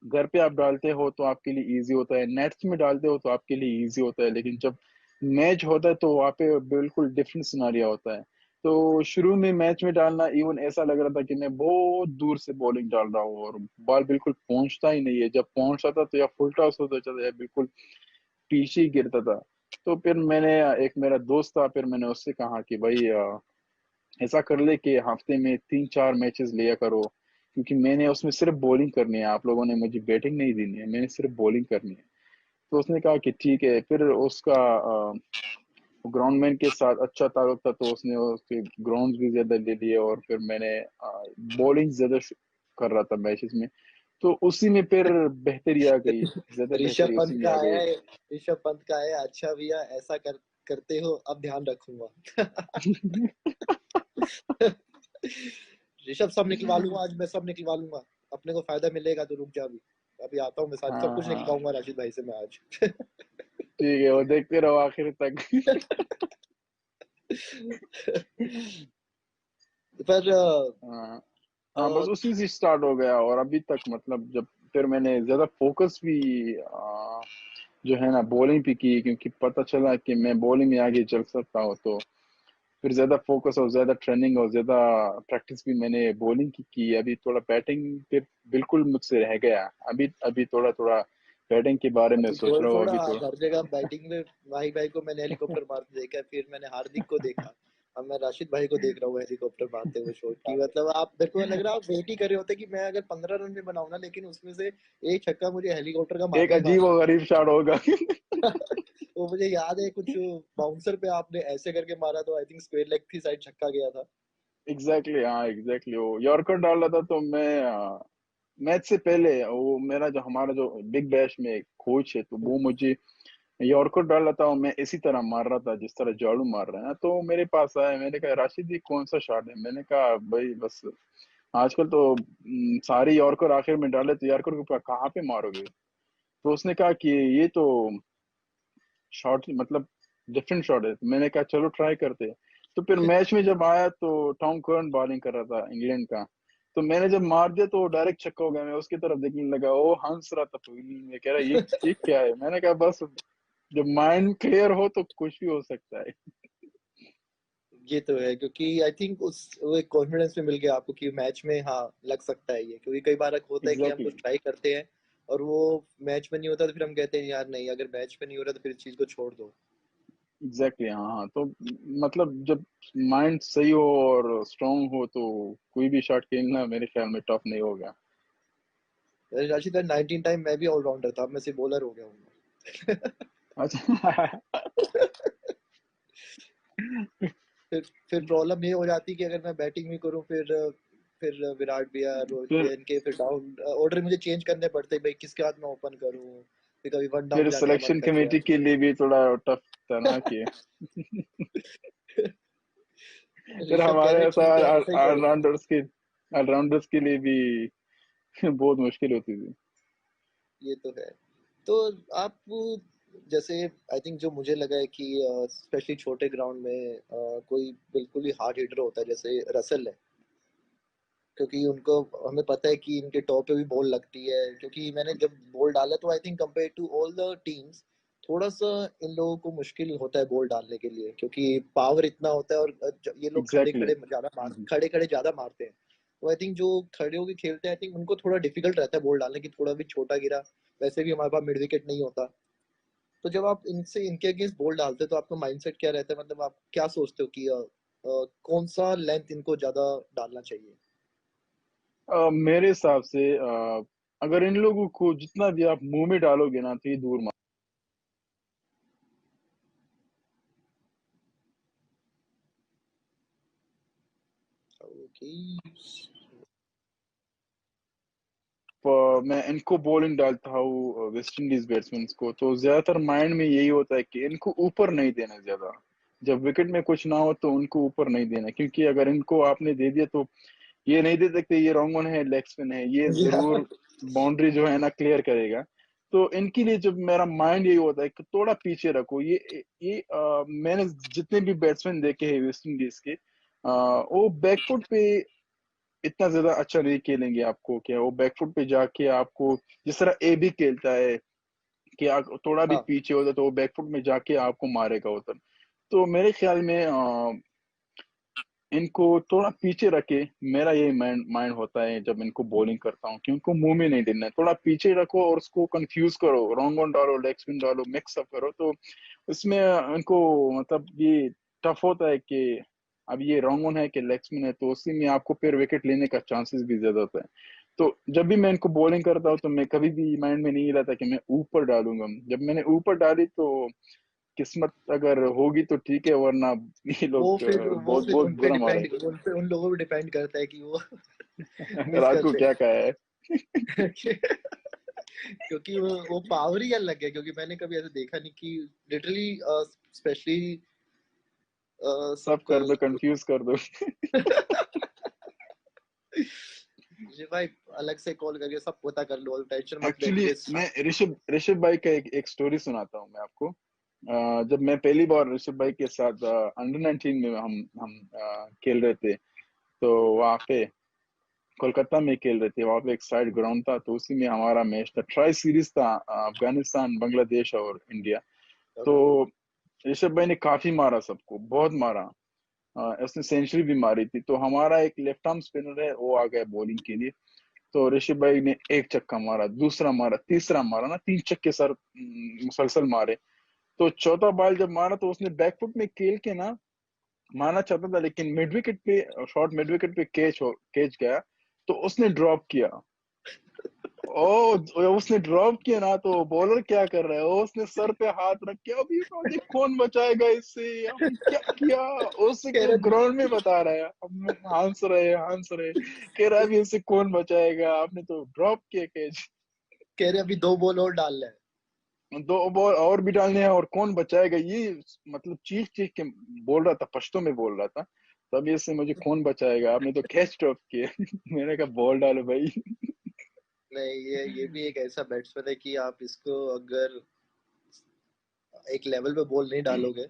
Speaker 2: घर पे आप डालते हो तो आपके लिए इजी होता है, नेट्स में डालते हो तो आपके लिए इजी होता है, लेकिन जब मैच होता है तो वहाँ पे बिल्कुल डिफरेंट सिनारिया होता है। तो शुरू में मैच में डालना इवन ऐसा लग रहा था कि मैं बहुत दूर से बॉलिंग डाल रहा हूँ, और बॉल बिल्कुल पहुंचता ही नहीं है, जब पहुंचता था तो या फुल टॉस होता था या बिल्कुल पीछे ही गिरता था। तो फिर मैंने, एक मेरा दोस्त था, फिर मैंने उससे कहा कि भाई ऐसा कर ले कि हफ्ते में 3-4 मैचेस लिया करो, क्योंकि मैंने उसमें सिर्फ बॉलिंग करनी है, आप लोगों ने मुझे बैटिंग नहीं देनी है, मैंने सिर्फ बॉलिंग करनी है। तो उसने कहा कि ठीक है। फिर उसका ग्राउंडमैन के साथ अच्छा ताल्लुक था, तो उसने उसके ग्राउंड भी ज्यादा ले लिए, और फिर मैंने बॉलिंग ज्यादा कर रहा था मैचेस में। तो उसी में फिर बेहतरी आ गई, ज्यादा
Speaker 1: ऋषभ
Speaker 2: बेहतरी
Speaker 1: पंत
Speaker 2: उसी में
Speaker 1: का
Speaker 2: आ
Speaker 1: आया
Speaker 2: गई।
Speaker 1: है। ऋषभ पंत का आया, अच्छा भैया ऐसा करते हो, अब ध्यान रखूंगा। ऋषभ सब निकलवा लूंगा आज, मैं सब निकलवा लूंगा। अपने को फायदा मिलेगा तो रुक जा अभी। अभी आता हूँ मैं, साथ सब
Speaker 2: हाँ
Speaker 1: कुछ
Speaker 2: हाँ,
Speaker 1: निकलवाऊंगा राशिद भाई से मैं आज।
Speaker 2: ठीक है, वो देखते रहो आखिर तक।
Speaker 1: पर
Speaker 2: हाँ हाँ,
Speaker 1: अ,
Speaker 2: बस उसी से स्टार्ट हो गया, और अभी तक मतलब जब फिर मैंने ज्यादा फोकस भी जो है ना बॉलिंग पे की, क्योंकि पता चला कि मैं बॉलिंग में आगे चल सकता हूँ, तो फिर ज्यादा फोकस और ज्यादा ट्रेनिंग और ज्यादा प्रैक्टिस भी मैंने बॉलिंग की। अभी थोड़ा बैटिंग पे बिल्कुल मुझसे रह गया, अभी अभी थोड़ा थोड़ा बैटिंग के बारे में
Speaker 1: अभी
Speaker 2: सोच
Speaker 1: थोड़ा
Speaker 2: रहा हूँ
Speaker 1: थोड़ा
Speaker 2: अभी थोड़ा।
Speaker 1: हर जगह बैटिंग में। भाई भाई को मैंने हेलीकॉप्टर मारते देखा, फिर मैंने हार्दिक को देखा। अब मैं राशिद भाई को देख रहा हूँ हेलीकॉप्टर मारते हुए शॉट की। मतलब आप, मेरे को लग रहा है आप वेट ही कर रहे होते कि मैं अगर 15 रन भी बनाऊं ना, लेकिन उसमें से एक छक्का मुझे हेलीकॉप्टर का
Speaker 2: एक
Speaker 1: मारना ही
Speaker 2: अजीब
Speaker 1: मारना
Speaker 2: और गरीब शॉट होगा।
Speaker 1: है। वो मुझे याद है कुछ बाउंसर पे आपने ऐसे करके मारा, तो आई थिंक स्क्वायर लेग थी साइड, छक्का गया था।
Speaker 2: एग्जैक्टली, हाँ एग्जैक्टली, वो यॉर्कर डाल रहा था, तो मैं मैच से पहले वो मेरा जो हमारा जो बिग बैश में कोच है, तो वो मुझे यॉर्कर डाल रहा था, और मैं इसी तरह मार रहा था जिस तरह झाड़ू मार रहा है ना। तो मेरे पास आया, मैंने कहा राशिद ये कौन सा शॉट है? मैंने कहा भाई बस आजकल तो सारे यॉर्कर आखिर में डाले, तो यॉर्कर को कहाँ पे मारोगे? तो उसने कहा कि ये तो शॉट मतलब डिफरेंट शॉट है। तो मैंने कहा चलो ट्राई करते हैं। तो फिर मैच में जब आया तो टॉम कर्न बॉलिंग कर रहा था इंग्लैंड का, तो मैंने जब मार दिया तो डायरेक्ट छक्का हो गया। मैं उसकी तरफ देखने लगा, वो हंस रहा था फील्डिंग में, कह रहा ये क्या है? मैंने कहा बस जब माइंड क्लियर हो तो कुछ भी हो सकता है।
Speaker 1: ये तो है, क्योंकि आई थिंक उस वो एक कॉन्फिडेंस भी मिल गया आपको कि मैच में हाँ लग सकता है ये। क्योंकि कई बार होता है कि हम
Speaker 2: एग्जैक्टली,
Speaker 1: कुछ ट्राई करते हैं और वो मैच में नहीं होता, तो फिर हम कहते हैं यार नहीं, अगर मैच में नहीं हो रहा तो फिर इस चीज को छोड़ दो।
Speaker 2: एग्जैक्टली, हाँ हाँ। तो मतलब जब माइंड सही हो और स्ट्रांग हो तो कोई भी शॉट खेलना मेरे ख्याल में टफ नहीं होगा।
Speaker 1: राशिद भाई 19 टाइम मैं भी ऑलराउंडर था, अब मैं सिर्फ बॉलर हो गया हूँ।
Speaker 2: अच्छा।
Speaker 1: फिर प्रॉब्लम ये हो जाती कि अगर मैं बैटिंग भी करूं, फिर विराट भैया, रोहित
Speaker 2: फिर
Speaker 1: भैया, इनके फिर डाउन ऑर्डर मुझे चेंज करने पड़ते भाई, किसके हाथ में ओपन करूं। फिर कभी वन डाउन
Speaker 2: फिर
Speaker 1: जाने का मन
Speaker 2: सिलेक्शन
Speaker 1: कर गया।
Speaker 2: कमेटी के लिए भी थोड़ा टफ था ना कि फिर
Speaker 1: ऋषभ कह
Speaker 2: हमारे
Speaker 1: रहे
Speaker 2: ऐसा
Speaker 1: ठीक है ऐसा ही करो।
Speaker 2: ऑलराउंडर्स के लिए भी बहुत मुश्किल होती थी।
Speaker 1: ये तो है। तो आप जैसे, आई थिंक जो मुझे लगा है कि स्पेशली छोटे ग्राउंड में कोई बिल्कुल ही हार्ड हिटर होता है जैसे रसल है। क्योंकि उनको, हमें पता है कि इनके टॉप पे भी बॉल लगती है। क्योंकि मैंने जब बॉल डाला तो I think compare to all the teams थोड़ा सा इन लोगों को मुश्किल होता है बॉल डालने के लिए, क्योंकि पावर इतना होता है। और ये लोग खड़े
Speaker 2: एग्जैक्टली,
Speaker 1: खड़े ज्यादा खड़े खड़े ज्यादा मारते हैं। तो आई थिंक जो खड़े होके खेलते हैं, आई थिंक उनको थोड़ा डिफिकल्ट रहता है बॉल डालने की। थोड़ा भी छोटा गिरा, वैसे भी हमारे पास मिड विकेट नहीं होता। तो जब आप इनसे इनके अगेंस्ट बॉल डालते हो तो आपका माइंडसेट क्या रहता है? मतलब आप क्या सोचते हो कि कौन सा लेंथ इनको ज्यादा डालना चाहिए?
Speaker 2: मेरे हिसाब से अगर इन लोगों को जितना भी आप मुंह में डालोगे ना तो ये दूर मार।
Speaker 1: ओके।
Speaker 2: मैं इनको बॉलिंग डालता हूँ वेस्ट इंडीज बैट्समैन को, तो ज्यादातर माइंड में यही होता है कि इनको ऊपर नहीं देना ज्यादा। जब विकेट में कुछ ना हो तो उनको ऊपर नहीं देना, क्योंकि अगर इनको आपने दे दिया तो ये नहीं दे सकते ये रॉन्ग ऑन है, लेग स्पिन है, ये जरूर बाउंड्री जो है ना क्लियर करेगा। तो इनके लिए जब मेरा माइंड यही होता है कि थोड़ा पीछे रखो ये मैंने जितने भी बैट्समैन देखे हैं वेस्ट इंडीज के, वो बैकफुट पे इतना ज्यादा अच्छा नहीं खेलेंगे आपको, क्या वो बैकफुट पे जाके आपको जिस तरह ए भी खेलता है कि आप थोड़ा भी
Speaker 1: हाँ।
Speaker 2: पीछे होता तो वो बैकफुट में जाके आपको मारेगा उधर। तो मेरे ख्याल में इनको थोड़ा पीछे रखे, मेरा ये माइंड होता है जब इनको बॉलिंग करता हूँ कि उनको मुंह में नहीं देना है, थोड़ा पीछे रखो और उसको कंफ्यूज करो, रॉन्ग ऑन डालो, लेग स्पिन डालो, मिक्स अप करो, तो उसमें इनको मतलब ये टफ होता है कि अब ये रॉन्ग ऑन है कि लेग स्पिन है, तो उसी में आपको फिर विकेट लेने का चांसेस भी ज्यादा होता है। तो जब भी मैं इनको बॉलिंग करता हूँ तो मैं कभी भी माइंड में नहीं रहता कि मैं ऊपर डालूंगा। जब मैंने ऊपर डाली तो किस्मत अगर होगी तो ठीक है, वरना ये
Speaker 1: वो
Speaker 2: लोग
Speaker 1: फिर वो
Speaker 2: बहुत
Speaker 1: फिर
Speaker 2: बहुत
Speaker 1: उन पे
Speaker 2: बुरा
Speaker 1: डिपेंड,
Speaker 2: मारेंगे।
Speaker 1: उन लोगों पे डिपेंड करता है कि वो मिस
Speaker 2: रात को
Speaker 1: करते
Speaker 2: क्या कहा है।
Speaker 1: हैं। क्योंकि वो पावर ही अलग है, क्योंकि मैंने कभी ऐसे देखा नहीं कि लिटरली स्पेशली
Speaker 2: सब कर दो, कंफ्यूज कर दो।
Speaker 1: जी भाई, अलग से कॉल करके सब पता कर लो, टेंशन मत ले
Speaker 2: एक्चुअली
Speaker 1: मुझे।
Speaker 2: मैं ऋषभ ऋषभ भाई का एक स्टोरी सुनाता हूँ मैं आपको। जब मैं पहली बार ऋषभ भाई के साथ अंडर 19 में हम खेल रहे थे, तो वहाँ पे कोलकाता में खेल रहे थे, वहाँ पे एक साइड ग्राउंड था, तो उसी में हमारा मैच था, ट्राई सीरीज था, अफगानिस्तान, बांग्लादेश और इंडिया। तो
Speaker 1: ओके।
Speaker 2: ऋषभ भाई ने काफी मारा, सबको बहुत मारा। उसने सेंचुरी भी मारी थी, तो हमारा एक लेफ्ट आर्म स्पिनर है, वो आ गया बॉलिंग के लिए। तो ऋषभ भाई ने एक छक्का मारा, दूसरा मारा, तीसरा मारा ना, 3 छक्के सर मुसलसल मारे। तो चौथा बॉल जब मारा तो उसने बैकफुट में खेल के ना मारना चाहता था, लेकिन मिड विकेट पे शॉर्ट, मिड विकेट पे कैच गया, तो उसने ड्रॉप किया। ओ, उसने ड्रॉप किया ना, तो बॉलर क्या कर रहा है, उसने सर पे हाथ रख के अभी मुझे कौन बचाएगा इससे, हमने क्या किया, उससे
Speaker 1: कह रहे
Speaker 2: ग्राउंड में बता रहा है, हम हंस रहे कह रहा है अभी इससे कौन बचाएगा, आपने तो ड्रॉप किया कैच।
Speaker 1: कह रहे अभी 2 बॉल और डालना है।
Speaker 2: दो बॉल और भी डालने हैं और कौन बचाएगा ये, मतलब चीख चीख के बोल रहा था, पश्तो में बोल रहा था, तब ये से मुझे कौन बचाएगा, आपने तो कैच ड्रॉप किया। मैंने कहा बॉल डालो भाई।
Speaker 1: नहीं, ये भी एक ऐसा बैट्समैन है कि आप इसको अगर एक लेवल पे बॉल नहीं डालोगे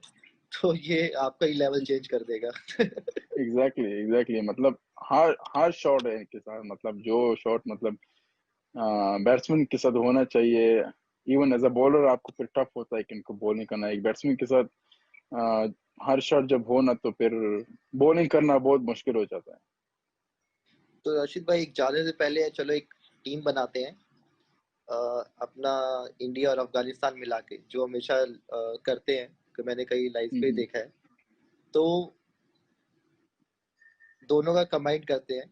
Speaker 1: तो ये आपका ही लेवल चेंज कर देगा।
Speaker 2: एग्जैक्टली मतलब हर हर शॉट है इनके साथ, मतलब जो शॉट मतलब बैट्समैन के साथ होना चाहिए। इवन एज अ बॉलर आपको फिर टफ होता है कि इनको बॉलिंग करना, एक बैट्समैन के साथ अ, हर शॉट जब हो ना तो फिर बॉलिंग करना बहुत मुश्किल हो जाता है।
Speaker 1: तो रशीद भाई, जाने से पहले चलो एक टीम बनाते हैं, अपना इंडिया और अफगानिस्तान मिला के, जो हमेशा करते हैं, कि मैंने कहीं लाइव पे
Speaker 2: हम्म।
Speaker 1: देखा है। तो दोनों का कंबाइन करते हैं,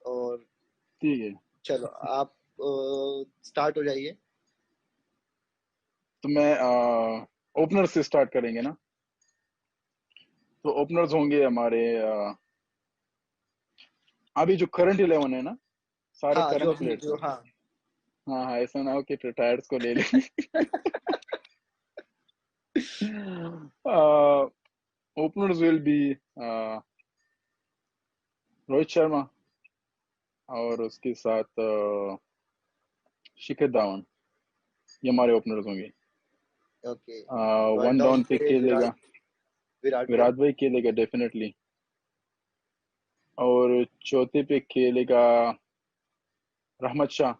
Speaker 1: और
Speaker 2: ठीक है,
Speaker 1: चलो आप स्टार्ट हो जाइए।
Speaker 2: तो मैं ओपनर से स्टार्ट करेंगे ना। तो ओपनर्स होंगे हमारे अभी जो करंट 11 है ना, सारे
Speaker 1: हाँ, जो
Speaker 2: करंट
Speaker 1: अभी
Speaker 2: प्लेयर्स
Speaker 1: जो,
Speaker 2: हैं।
Speaker 1: हाँ।
Speaker 2: हाँ हाँ, ऐसा ना हो कि रिटायर्स को ले लें। Openers will be Rohit Sharma, और उसके साथ शिखर धवन, ये हमारे ओपनर्स होंगे।
Speaker 1: Okay. One
Speaker 2: one
Speaker 1: down
Speaker 2: down पे
Speaker 1: पे
Speaker 2: खेलेगा
Speaker 1: विराट कोहली।
Speaker 2: विराट भाई, खेलेगा डेफिनेटली। और चौथे पे खेलेगा रहमत शाह,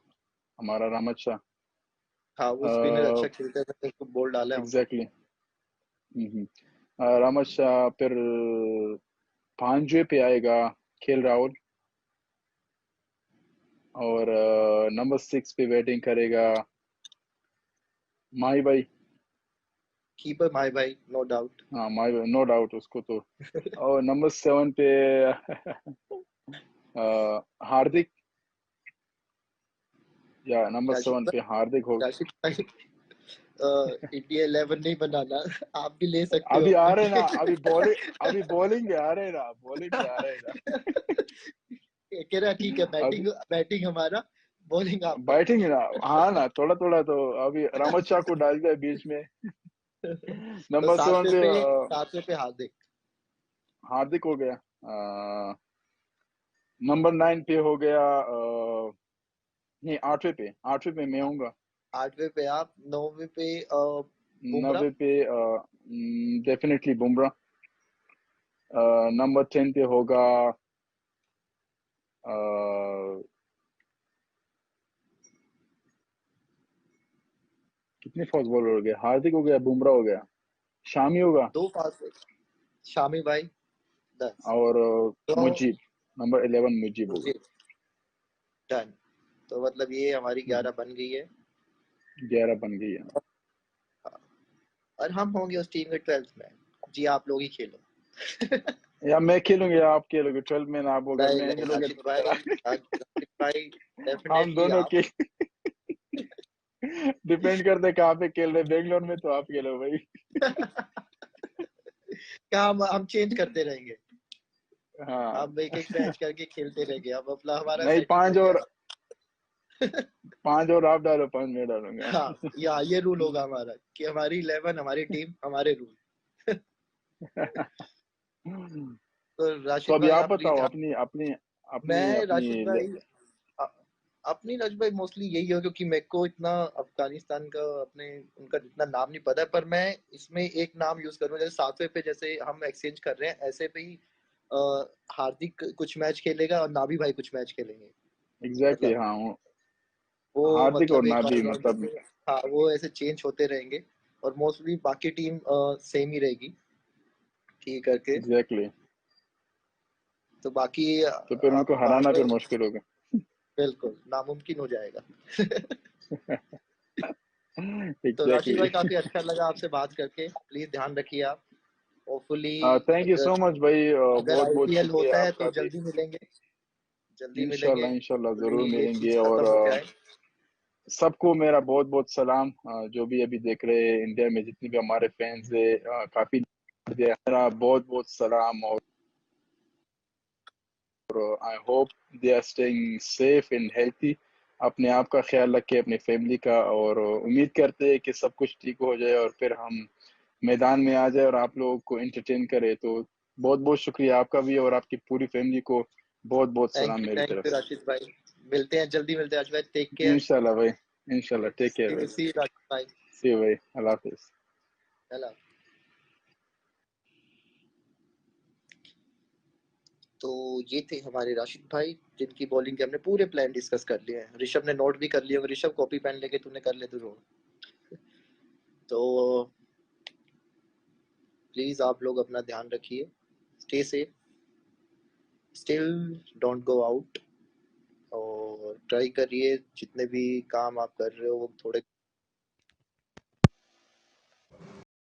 Speaker 2: हमारा रहमत शाह।
Speaker 1: हाँ, वो स्पिनर अच्छा खेलता है, मैंने उसको बॉल डाला है उनको।
Speaker 2: एग्जैक्टली। रहमत शाह, फिर पांचवे पे आएगा राहुल। और नंबर 6 पे बैटिंग करेगा माही भाई।
Speaker 1: कीपर माय भाई, नो डाउट।
Speaker 2: हाँ माय नो डाउट उसको तो। और नंबर 7 पे हार्दिक, या नंबर
Speaker 1: राशिद
Speaker 2: 7 पे
Speaker 1: भाई,
Speaker 2: हार्दिक हो।
Speaker 1: राशिद भाई, इंडिया 11 नहीं बनाना, आप भी ले सकते हो
Speaker 2: अभी आ
Speaker 1: अपने
Speaker 2: रहे ना,
Speaker 1: लिए।
Speaker 2: अभी बॉलिंग आ रहे ना, बॉलिंग आ रहे ना।
Speaker 1: कह रहा ठीक है,
Speaker 2: अभी
Speaker 1: बैटिंग बैटिंग हमारा, बॉलिंग आप कर लो।
Speaker 2: बैटिंग ना, हाँ ना, थोड़ा थोड़ा तो अभी रामत शाह को डाल दिया बीच में।
Speaker 1: तो
Speaker 2: नंबर 7 पे
Speaker 1: सातवें पे हार्दिक।
Speaker 2: हार्दिक हो गया। नंबर 9 पे हो गया नहीं, 8वें पे मैं होऊंगा।
Speaker 1: आठवें पे आप, नौवें पे बुमराह।
Speaker 2: 9वें पे डेफिनेटली बुमराह। नंबर 10 पे होगा अ, कितने फास्ट बॉलर हो गए, हार्दिक हो गया, बुमराह हो गया, शामी होगा,
Speaker 1: दो पास, शामी भाई 10।
Speaker 2: और
Speaker 1: तो
Speaker 2: मुजीब, नंबर 11 मुजीब होगा।
Speaker 1: मुझे डन। तो मतलब ये हमारी 11 बन गई है।
Speaker 2: 11 बन गई है।
Speaker 1: और हम होंगे उस टीम के 12th में। जी आप लोग ही खेलो।
Speaker 2: या मैं खेलूंगा या आप खेलोगे, 12 में आप अगर
Speaker 1: नहीं
Speaker 2: मैं
Speaker 1: नहीं
Speaker 2: खेलोगे
Speaker 1: राशिद
Speaker 2: तो
Speaker 1: भाई,
Speaker 2: मेरा।
Speaker 1: राशिद भाई
Speaker 2: हम
Speaker 1: डेफिनेटली
Speaker 2: दोनों
Speaker 1: आप।
Speaker 2: के डिपेंड करते हैं कहाँ पे खेल रहे, बेंगलोर में तो आप खेलो भाई।
Speaker 1: क्या हम चेंज करते रहेंगे।
Speaker 2: हाँ
Speaker 1: हम एक एक मैच करके खेलते रहेंगे, अब अपना हमारा
Speaker 2: नहीं,
Speaker 1: सेटिंग हो गया।
Speaker 2: 5 और आप डालो, 5 मैं डालूंगा।
Speaker 1: हाँ, या ये रूल होगा हमारा कि हमारी 11 हमारी टीम हमारे रूल। तो
Speaker 2: तो
Speaker 1: राशिद
Speaker 2: अभी
Speaker 1: भाई
Speaker 2: आप
Speaker 1: आप प्लीज
Speaker 2: बताओ
Speaker 1: ध्यान।
Speaker 2: अपनी अपनी अपनी
Speaker 1: मैं
Speaker 2: अपनी
Speaker 1: राशिद भाई, अ- अपनी राशिद भाई मोस्टली यही है, क्योंकि मेरे को इतना अफगानिस्तान का अपने उनका जितना नाम नहीं पता है, पर मैं इसमें एक नाम यूज करूंगा, जैसे सातवें पे जैसे हम एक्सचेंज कर रहे हैं, ऐसे पे ही अ, हार्दिक कुछ मैच खेलेगा और नाभी भाई कुछ मैच खेलेंगे।
Speaker 2: एग्जैक्टली
Speaker 1: मतलब
Speaker 2: हाँ
Speaker 1: वो
Speaker 2: हार्दिक और
Speaker 1: मतलब एक
Speaker 2: नाबी
Speaker 1: ऑलराउंडर
Speaker 2: मतलब।
Speaker 1: से, हाँ वो ऐसे चेंज होते रहेंगे। और मोस्टली बाकी टीम सेम ही रहेगी, ठीक करके।
Speaker 2: एग्जैक्टली
Speaker 1: तो बाकी
Speaker 2: तो फिर
Speaker 1: आप
Speaker 2: उनको
Speaker 1: बाद
Speaker 2: हराना
Speaker 1: में
Speaker 2: फिर मुश्किल होगा।
Speaker 1: बिल्कुल नामुमकिन हो जाएगा। तो राशिद
Speaker 2: एग्जैक्टली।
Speaker 1: भाई काफी अच्छा लगा आपसे बात करके, प्लीज ध्यान रखिए आप। होपफुली
Speaker 2: थैंक यू
Speaker 1: अगर
Speaker 2: सो मच भाई,
Speaker 1: अगर
Speaker 2: बहुत बहुत
Speaker 1: आईपीएल
Speaker 2: शुक्रिया
Speaker 1: होता है तो
Speaker 2: आपका भी।
Speaker 1: जल्दी मिलेंगे, जल्दी मिलेंगे।
Speaker 2: इंशाल्लाह इंशाल्लाह
Speaker 1: होपफुली
Speaker 2: जरूर
Speaker 1: ये
Speaker 2: मिलेंगे।
Speaker 1: चीज
Speaker 2: और
Speaker 1: खत्म हो जाए।
Speaker 2: सबको मेरा बहुत बहुत सलाम, जो भी अभी देख रहे हैं इंडिया में जितने भी हमारे फैंस है, काफी मेरा बहुत बहुत सलाम। और I hope they are staying safe and healthy. अपने आप का ख्याल रखें, अपनी फैमिली का, और उम्मीद करते हैं कि सब कुछ ठीक हो जाए और फिर हम मैदान में आ जाए और आप लोगों को एंटरटेन करें। तो बहुत बहुत शुक्रिया आपका भी, और आपकी पूरी फैमिली को बहुत बहुत सलाम मेरी
Speaker 1: थैंक
Speaker 2: तरफ
Speaker 1: यू
Speaker 2: से।
Speaker 1: राशिद भाई। मिलते हैं जल्दी, मिलते हैं राशिद भाई, टेक केयर।
Speaker 2: इंशाल्लाह भाई, इंशाल्लाह, टेक केयर भाई।
Speaker 1: सी राशिद भाई।
Speaker 2: सी यू भाई, अल्लाह हाफिज।
Speaker 1: हेलो। तो ये थे हमारे राशिद भाई, जिनकी बॉलिंग के हमने पूरे प्लान डिस्कस कर लिए हैं। ऋषभ ने नोट भी कर लिए होंगे, ऋषभ कॉपी पेन लेके तूने कर ले तो तो प्लीज आप लोग अपना ध्यान रखिए, stay safe, still don't go out, और ट्राई करिए जितने भी काम आप कर रहे हो वो थोड़े